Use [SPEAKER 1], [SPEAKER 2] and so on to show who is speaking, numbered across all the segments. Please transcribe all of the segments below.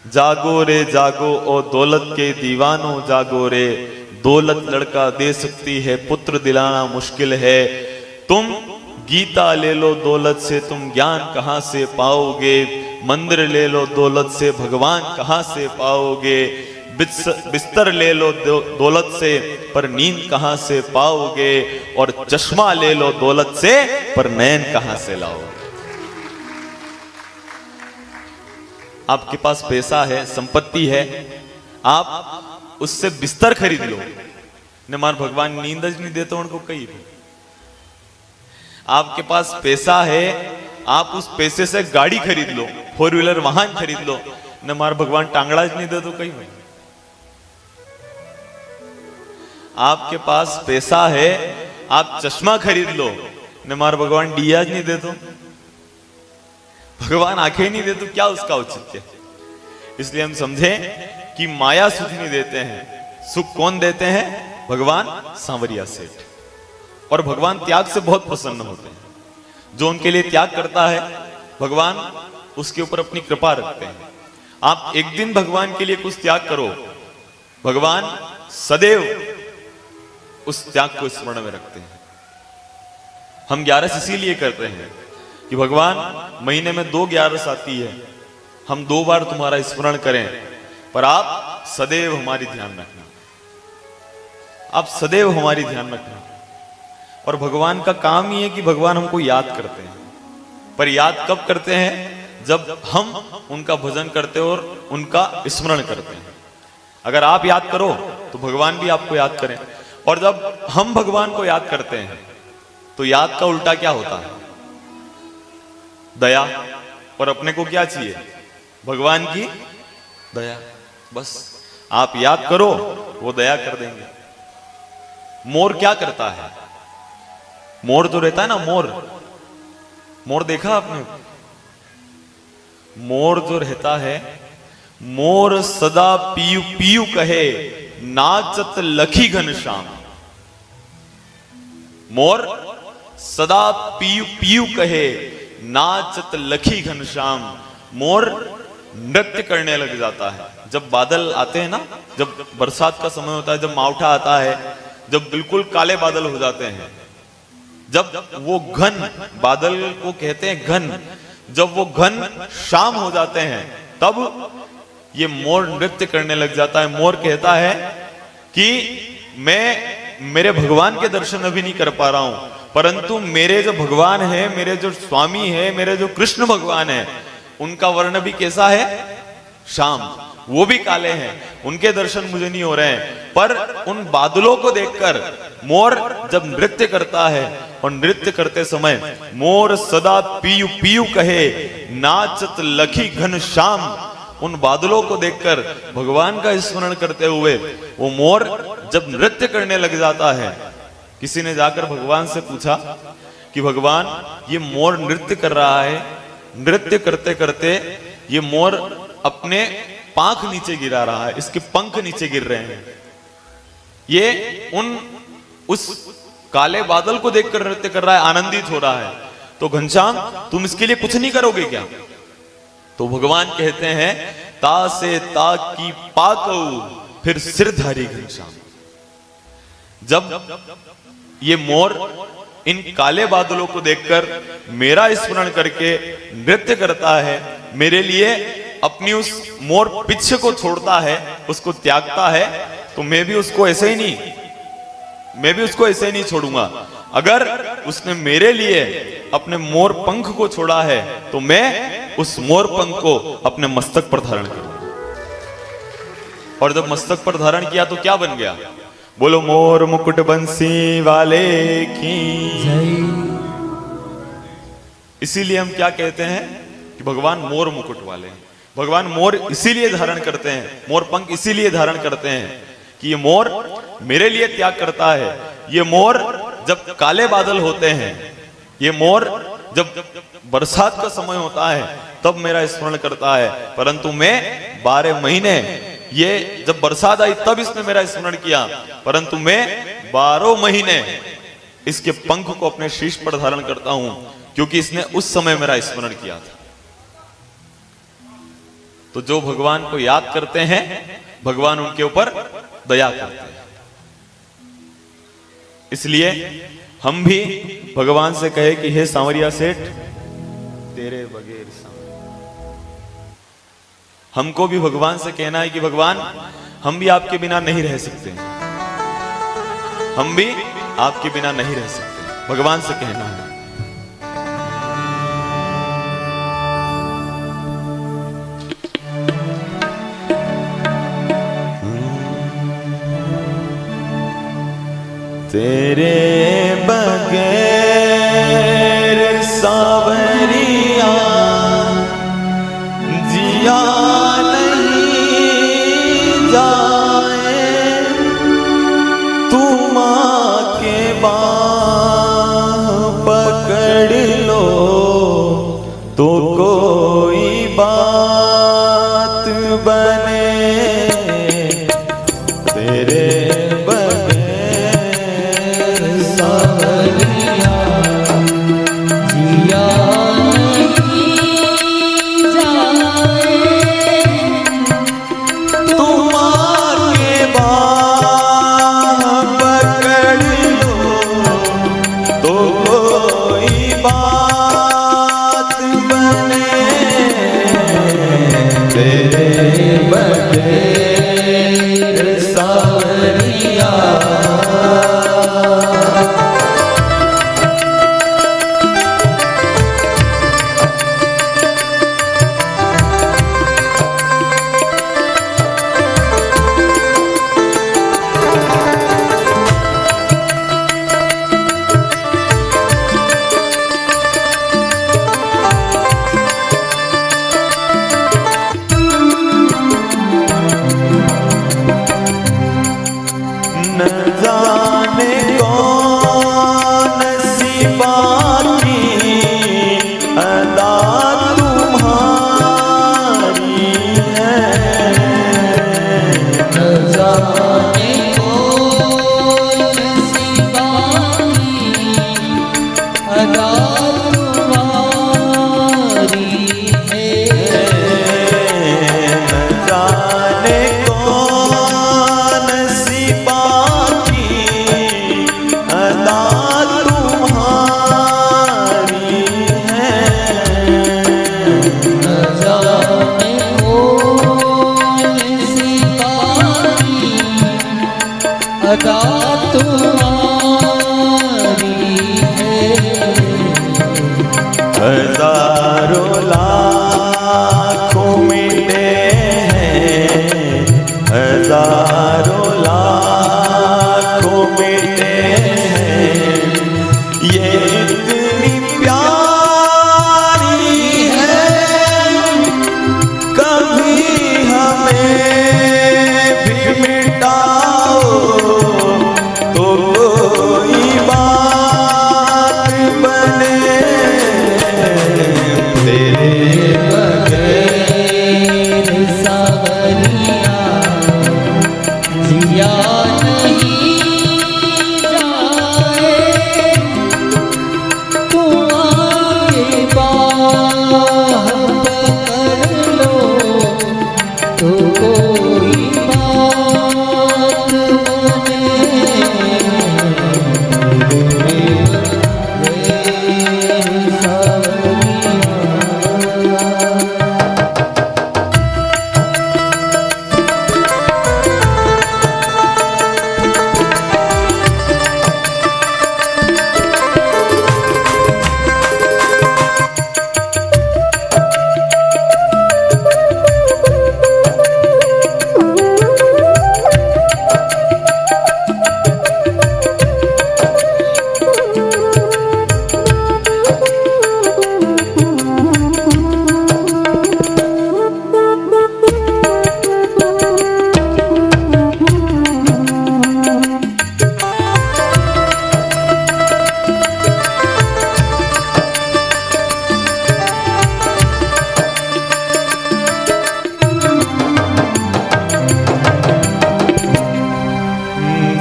[SPEAKER 1] जागो रे जागो ओ दौलत के दीवानों जागो रे, दौलत लड़का दे सकती है पुत्र दिलाना मुश्किल है। तुम गीता ले लो दौलत से तुम ज्ञान कहां से पाओगे, मंदिर ले लो दौलत से भगवान कहां से पाओगे, बिस्तर ले लो दौलत से पर नींद कहां से पाओगे, और चश्मा ले लो दौलत से पर नैन कहां से लाओगे। आपके पास पैसा है, संपत्ति है, आप उससे बिस्तर खरीद लो ने मार भगवान नींद ज नहीं देते उनको कई। आपके पास पैसा है, आप उस पैसे से गाड़ी खरीद लो, 4 व्हीलर वाहन खरीद लो ने मार भगवान टांगड़ा ज नहीं दे तो कई भाई। आपके पास पैसा है, आप चश्मा खरीद लो ने मार भगवान दिया ज नहीं दे तो, भगवान आंखें नहीं दे तो क्या उसका औचित्य। इसलिए हम समझे कि माया सुख नहीं देते हैं, सुख कौन देते हैं? भगवान सांवरिया सेठ। और भगवान त्याग से बहुत प्रसन्न होते हैं। जो उनके लिए त्याग करता है भगवान उसके ऊपर अपनी कृपा रखते हैं। आप एक दिन भगवान के लिए कुछ त्याग करो, भगवान सदैव उस त्याग को स्मरण में रखते हैं। हम 11 इसीलिए करते हैं कि भगवान महीने में 2 11 आती है, हम 2 बार तुम्हारा स्मरण करें, पर आप सदैव हमारी ध्यान रखना, आप सदैव हमारी ध्यान रखना। और भगवान का काम ही है कि भगवान हमको याद करते हैं, पर याद कब करते हैं? जब हम उनका भजन करते हैं और उनका स्मरण करते हैं। अगर आप याद करो तो भगवान भी आपको याद करें, और जब हम भगवान को याद करते हैं तो याद का उल्टा क्या होता है? दया। और अपने को क्या चाहिए? भगवान की दया। बस आप याद करो, वो दया कर देंगे। मोर क्या करता है? मोर तो रहता है ना, मोर, मोर देखा आपने? मोर जो रहता है, मोर सदा पीयू पीयू कहे, नाचत लखी घनश्याम। मोर सदा पीयू पीयू कहे, नाचत लखी घनश्याम। मोर नृत्य करने लग जाता है जब बादल आते हैं ना, जब बरसात का समय होता है, जब मावठा आता है, जब बिल्कुल काले बादल हो जाते हैं, जब वो घन, बादल को कहते हैं घन, जब वो घन शाम हो जाते हैं तब ये मोर नृत्य करने लग जाता है। मोर कहता है कि मैं मेरे भगवान के दर्शन अभी नहीं कर पा रहा हूं, परंतु मेरे जो भगवान है, मेरे जो स्वामी है, मेरे जो कृष्ण भगवान है, उनका वर्ण भी कैसा है? शाम। वो भी काले हैं, उनके दर्शन मुझे नहीं हो रहे हैं। पर उन बादलों को देखकर मोर जब नृत्य करता है, और नृत्य करते समय मोर सदा पीयू पीयू कहे, नाचत लखी घन श्याम। उन बादलों को देखकर भगवान का स्मरण करते हुए वो मोर जब नृत्य करने लग जाता है, किसी ने जाकर भगवान से पूछा कि भगवान ये मोर नृत्य कर रहा है, नृत्य करते करते ये मोर अपने पांख नीचे गिरा रहा है, इसके पंख नीचे गिर रहे हैं, ये उस काले बादल को देखकर नृत्य कर रहा है, आनंदित हो रहा है। तो घनश्याम तुम इसके लिए कुछ नहीं करोगे क्या? तो भगवान कहते हैं ता से ता की पाकऊ फिर सिरधारी घनश्याम। जब ये मोर इन काले बादलों को देखकर मेरा स्मरण करके नृत्य करता है, मेरे लिए अपनी उस मोर पिच्छ को छोड़ता है, उसको त्यागता है, तो मैं भी उसको ऐसे ही नहीं छोड़ूंगा। अगर उसने मेरे लिए अपने मोर पंख को छोड़ा है तो मैं उस मोर पंख को अपने मस्तक पर धारण करूंगा। और जब मस्तक पर धारण किया तो क्या बन गया? बोलो मोर मुकुट बंसी वाले की जय। इसीलिए हम क्या कहते हैं कि भगवान मोर मुकुट वाले हैं। भगवान मोर इसीलिए धारण करते हैं, मोर पंख इसीलिए धारण करते हैं कि ये मोर मेरे लिए त्याग करता है। ये मोर जब काले बादल होते हैं, ये मोर जब बरसात का समय होता है तब मेरा स्मरण करता है, परंतु मैं 12 महीने, ये जब बरसात आई तब इसने मेरा स्मरण किया, परंतु मैं 12 महीने इसके पंख को अपने शीश पर धारण करता हूं, क्योंकि इसने उस समय मेरा स्मरण किया था। तो जो भगवान को याद करते हैं भगवान उनके ऊपर दया करते हैं। इसलिए हम भी भगवान से कहे कि हे सांवरिया सेठ, तेरे बगैर हमको भी भगवान से कहना है कि भगवान हम भी आपके बिना नहीं रह सकते, हम भी आपके बिना नहीं रह सकते, भगवान से कहना है। तेरे बगैर सांवरिया जिया नहीं जाए, तुम आके बाह पकड़ लो तो कोई बात बने। तेरे हजारों लाखों मिटे हैं, हजारों लाखों मिटे हैं, ये इतनी प्यारी है, कभी हमें भी मिटाओ तो कोई बात बने।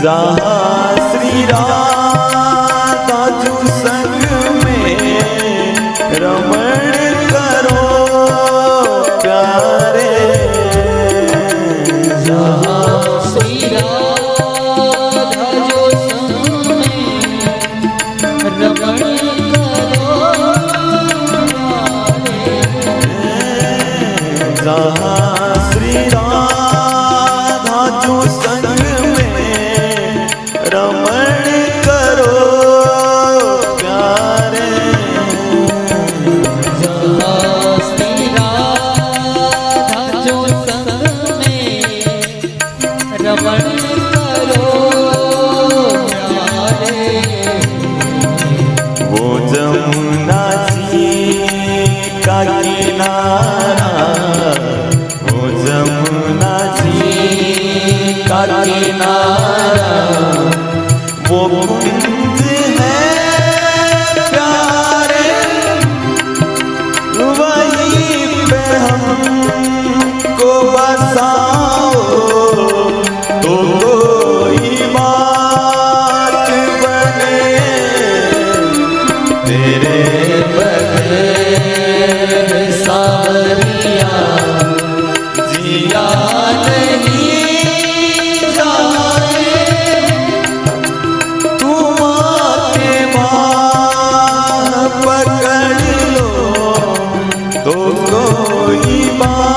[SPEAKER 1] जहाँ श्री राधा जू संग में रमण करो प्यारे, जहाँ श्री राधा जो संग में रमण करो प्यारे।
[SPEAKER 2] जहाँ श्री राधा जो संग में रमण करो प्यारे।
[SPEAKER 1] वो जमुना जी का किनारा, वो जमुना जी का किनारा, वो कुंज है प्यारे, वहीं पे हमको बसाओ तो कोई बात बने, तेरे बगैर सावरिया जिया नहीं जाए। तुम आके बाह पकड़ लो तो कोई बात